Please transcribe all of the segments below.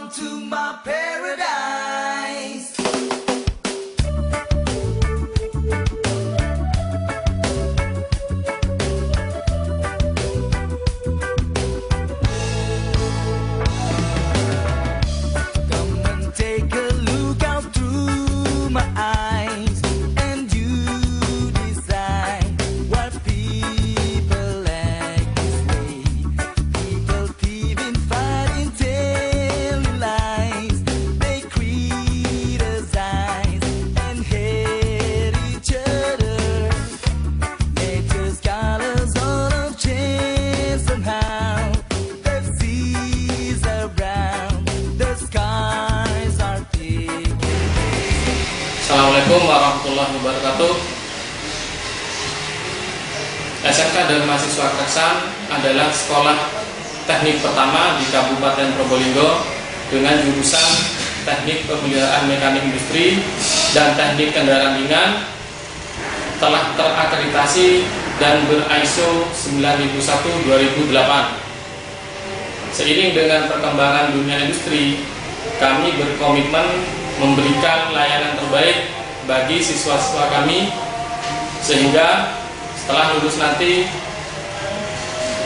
Welcome to my paradise. Come and take a look out through my eyes, and you decide what people act this way. People thieving, fighting, telling lies. They criticize and hate each other. Nature's colors all have changed somehow. The seas are brown, the skies are thick. Assalamualaikum warahmatullahi wabarakatuh. SMK dan Mahasiswa Kraksan adalah sekolah teknik pertama di Kabupaten Probolinggo dengan jurusan Teknik Pemeliharaan Mekanik Industri dan Teknik Kendaraan Ringan, telah terakreditasi dan ber-ISO 9001-2008. Seiring dengan perkembangan dunia industri, kami berkomitmen memberikan layanan terbaik bagi siswa-siswa kami, sehingga setelah lulus nanti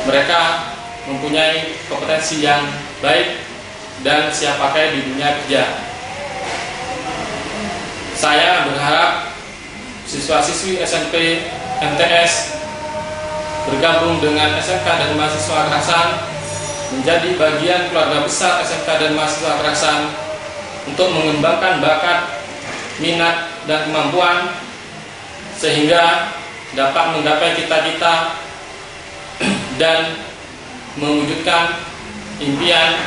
mereka mempunyai kompetensi yang baik dan siap pakai di dunia kerja. Saya berharap siswa-siswi SMP MTS bergabung dengan SMK dan Mahasiswa Kraksan menjadi bagian keluarga besar SMK dan Mahasiswa Kraksan untuk mengembangkan bakat, minat, dan kemampuan sehingga dapat menggapai cita-cita dan mewujudkan impian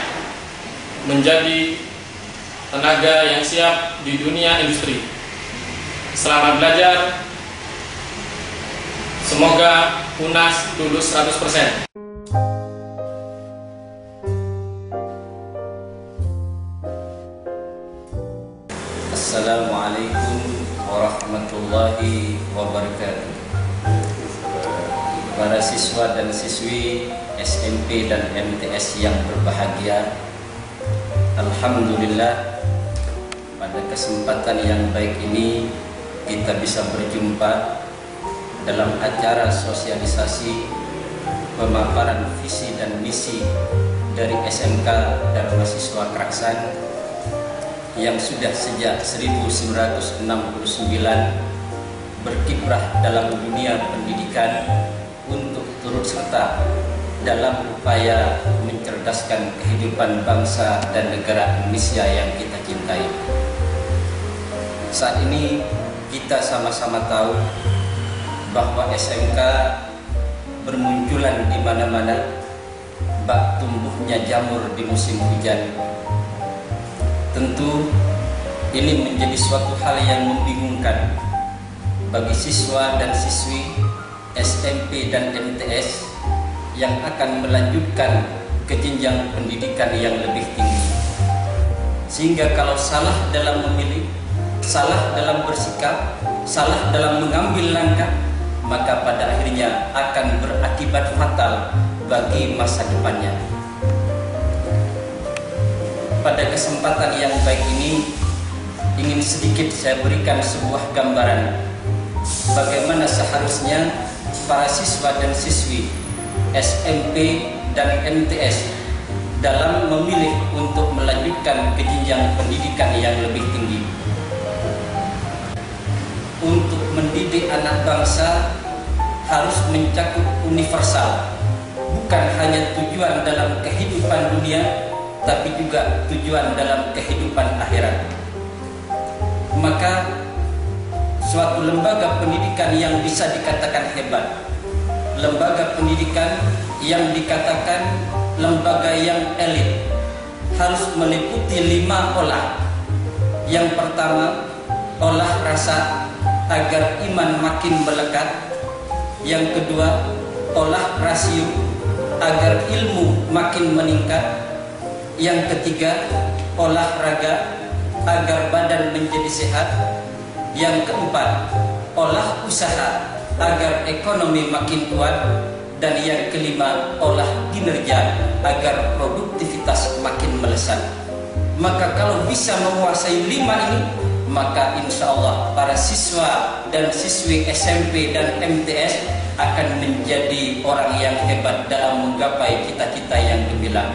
menjadi tenaga yang siap di dunia industri. Selamat belajar. Semoga UNAS lulus 100%. Assalamualaikum warahmatullahi wabarakatuh. Para siswa dan siswi SMP dan MTS yang berbahagia, alhamdulillah pada kesempatan yang baik ini kita bisa berjumpa dalam acara sosialisasi pemaparan visi dan misi dari SMK dan Mahasiswa Kraksan yang sudah sejak 1969 berkiprah dalam dunia pendidikan untuk turut serta dalam upaya mencerdaskan kehidupan bangsa dan negara Indonesia yang kita cintai. Saat ini kita sama-sama tahu bahwa SMK bermunculan di mana-mana, bak tumbuhnya jamur di musim hujan. Tentu ini menjadi suatu hal yang membingungkan bagi siswa dan siswi SMP dan MTS yang akan melanjutkan ke jenjang pendidikan yang lebih tinggi. Sehingga kalau salah dalam memilih, salah dalam bersikap, salah dalam mengambil langkah, maka pada akhirnya akan berakibat fatal bagi masa depannya. Pada kesempatan yang baik ini ingin sedikit saya berikan sebuah gambaran bagaimana seharusnya para siswa dan siswi SMP dan MTS dalam memilih untuk melanjutkan ke jenjang pendidikan yang lebih tinggi. Untuk mendidik anak bangsa harus mencakup universal, bukan hanya tujuan dalam kehidupan dunia, tapi juga tujuan dalam kehidupan akhirat. Maka suatu lembaga pendidikan yang bisa dikatakan hebat, lembaga pendidikan yang dikatakan lembaga yang elit, harus meliputi 5 olah. Yang pertama, olah rasa agar iman makin melekat. Yang kedua, olah rasio agar ilmu makin meningkat. Yang ketiga, olahraga agar badan menjadi sehat. Yang keempat, olah usaha agar ekonomi makin kuat. Dan yang kelima, olah kinerja agar produktivitas makin melesat. Maka kalau bisa menguasai 5 ini, maka insya Allah para siswa dan siswi SMP dan MTS akan menjadi orang yang hebat dalam menggapai cita-cita yang gemilang.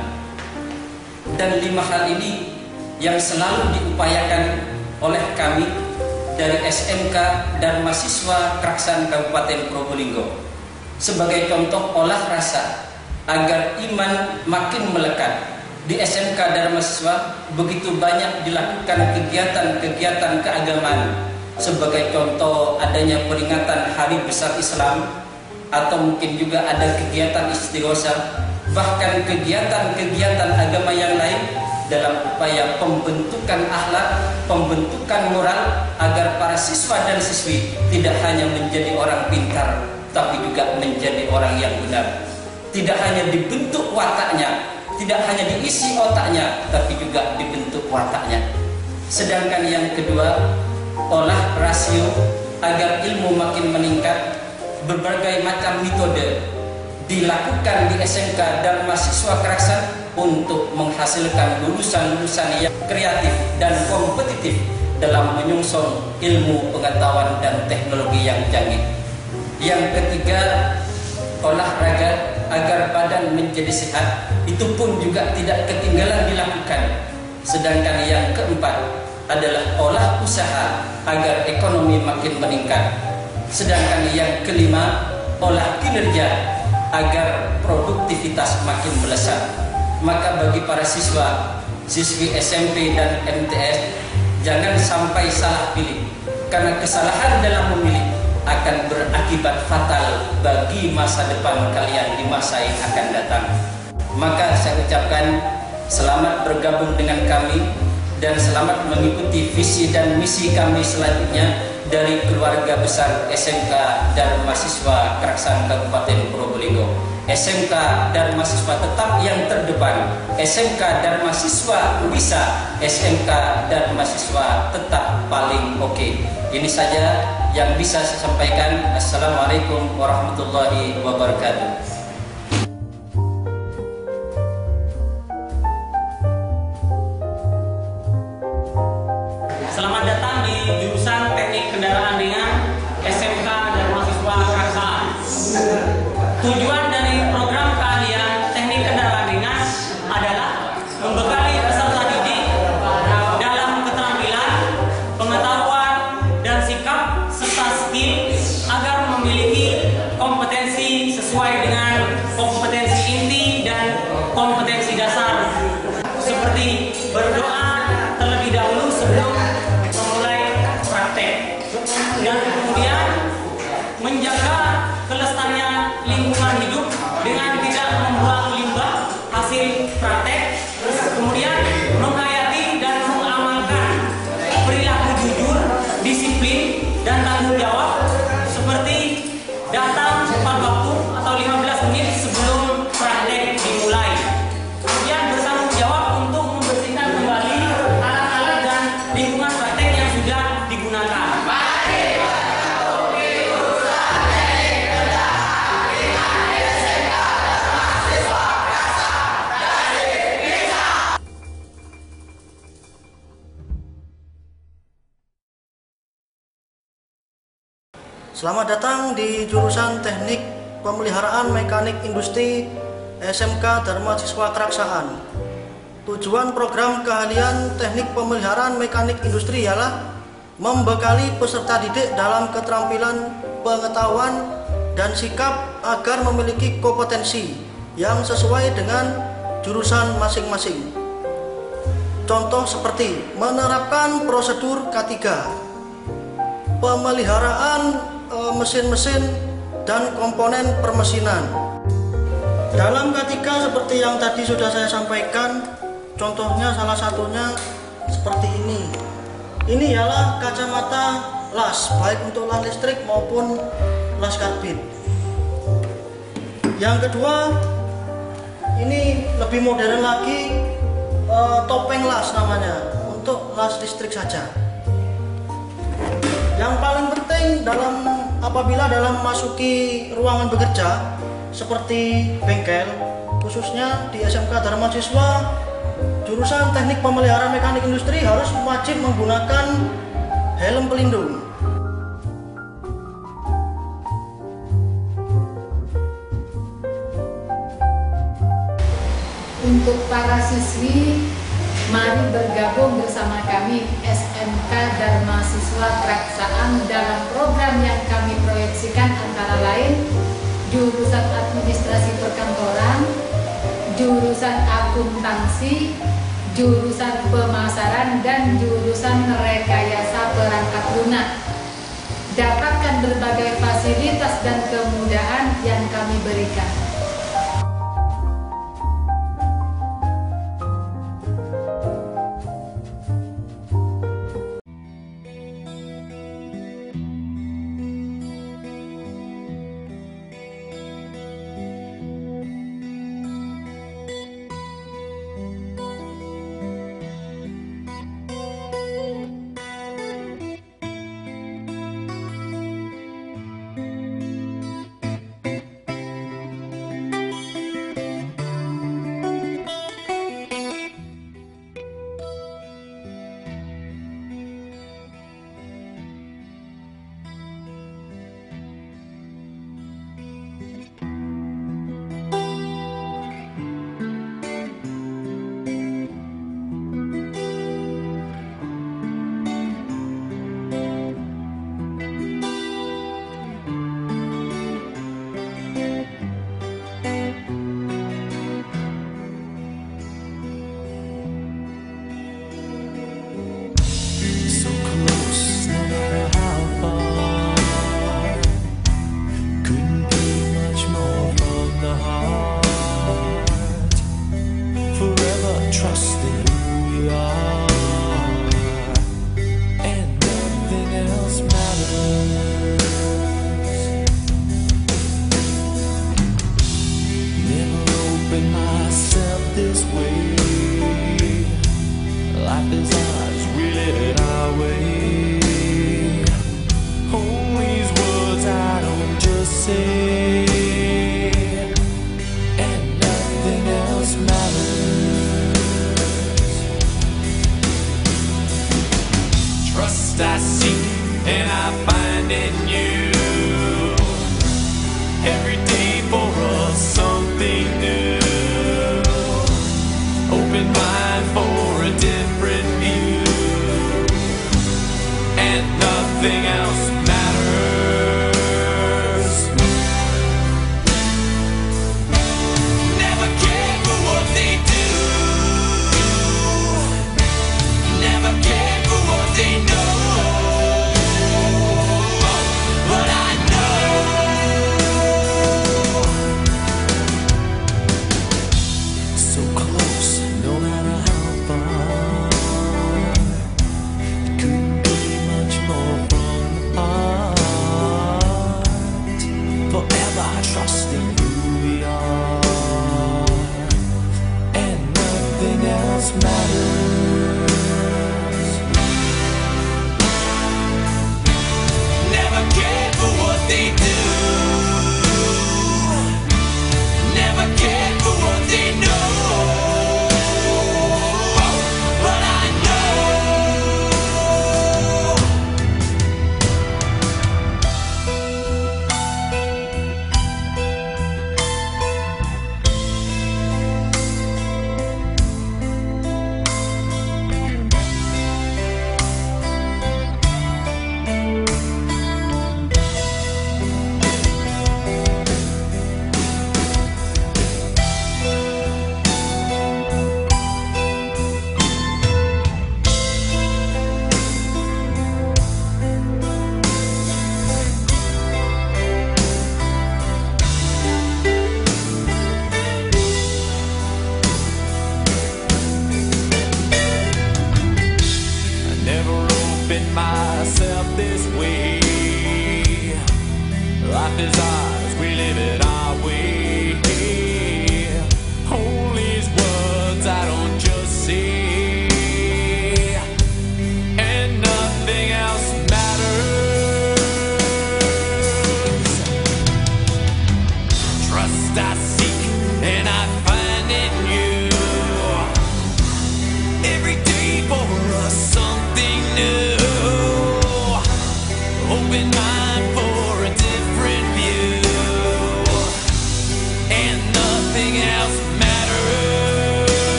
Dan 5 hal ini yang selalu diupayakan oleh kami dari SMK dan mahasiswa Kraksan Kabupaten Probolinggo. Sebagai contoh olah rasa agar iman makin melekat. Di SMK dan mahasiswa begitu banyak dilakukan kegiatan-kegiatan keagamaan. Sebagai contoh adanya peringatan Hari Besar Islam, atau mungkin juga ada kegiatan istighosah, bahkan kegiatan-kegiatan agama yang lain dalam upaya pembentukan akhlak, pembentukan moral agar para siswa dan siswi tidak hanya menjadi orang pintar, tapi juga menjadi orang yang benar. Tidak hanya dibentuk wataknya, tidak hanya diisi otaknya, tapi juga dibentuk wataknya. Sedangkan yang kedua, olah rasio agar ilmu makin meningkat. Berbagai macam metode dilakukan di SMK dan mahasiswa Kraksan untuk menghasilkan lulusan-lulusan yang kreatif dan kompetitif dalam menyongsong ilmu pengetahuan dan teknologi yang canggih. Yang ketiga, olahraga agar badan menjadi sehat, itu pun juga tidak ketinggalan dilakukan. Sedangkan yang keempat adalah olah usaha agar ekonomi makin meningkat. Sedangkan yang kelima, olah kinerja agar produktivitas makin melesat. Maka bagi para siswa, siswi SMP dan MTS, jangan sampai salah pilih, karena kesalahan dalam memilih akan berakibat fatal bagi masa depan kalian di masa yang akan datang. Maka saya ucapkan selamat bergabung dengan kami dan selamat mengikuti visi dan misi kami selanjutnya dari keluarga besar SMK dan mahasiswa Kraksan Kabupaten Probolinggo. SMK dan mahasiswa tetap yang terdepan. SMK dan mahasiswa bisa, SMK dan mahasiswa tetap paling oke. Ini saja yang bisa saya sampaikan. Assalamualaikum warahmatullahi wabarakatuh. Selamat datang di jurusan Teknik Kendaraan Ringan SMK dan mahasiswa Kraksan. Tujuan dari program keahlian Teknik Kendaraan Ringan adalah membekali peserta didik dalam keterampilan, pengetahuan, dan sikap serta skill agar memiliki kompetensi sesuai dengan kompetensi inti dan kompetensi dasar, seperti berdoa terlebih dahulu sebelum dan kemudian menjaga kelestarian lingkungan hidup dengan tidak membuang limbah hasil praktek, kemudian menghayati dan mengamalkan perilaku jujur, disiplin, dan tanggung jawab seperti datang tepat waktu atau 15 menit sebelum praktek dimulai, kemudian bertanggung jawab untuk membersihkan kembali alat-alat dan lingkungan praktek yang sudah digunakan. Selamat datang di jurusan Teknik Pemeliharaan Mekanik Industri SMK dan mahasiswa Kraksan. Tujuan program keahlian Teknik Pemeliharaan Mekanik Industri ialah membekali peserta didik dalam keterampilan, pengetahuan, dan sikap agar memiliki kompetensi yang sesuai dengan jurusan masing-masing. Contoh seperti menerapkan prosedur K3, pemeliharaan mesin-mesin dan komponen permesinan. Dalam K3 seperti yang tadi sudah saya sampaikan, contohnya salah satunya seperti ini. Ini ialah kacamata las, baik untuk las listrik maupun las karbit. Yang kedua, ini lebih modern lagi, topeng las namanya, untuk las listrik saja. Yang paling penting apabila dalam memasuki ruangan bekerja seperti bengkel, khususnya di SMK Dharma Siswa jurusan teknik pemeliharaan mekanik industri harus wajib menggunakan helm pelindung. Untuk para siswi, mari bergabung bersama kami SMK Dharma Siswa Praksaan dalam program yang kami proyeksikan antara lain jurusan administrasi perkantoran, jurusan akuntansi, jurusan pemasaran, dan jurusan rekayasa perangkat lunak. Dapatkan berbagai fasilitas dan kemudahan yang kami berikan. I seek and I find in you every day for us something new. Open mind for a different view, and nothing else matters. Never care for what they do, never care for what they know.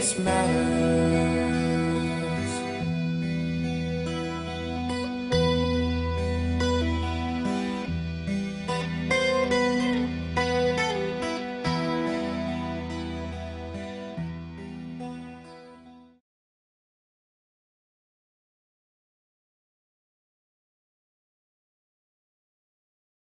this mountain.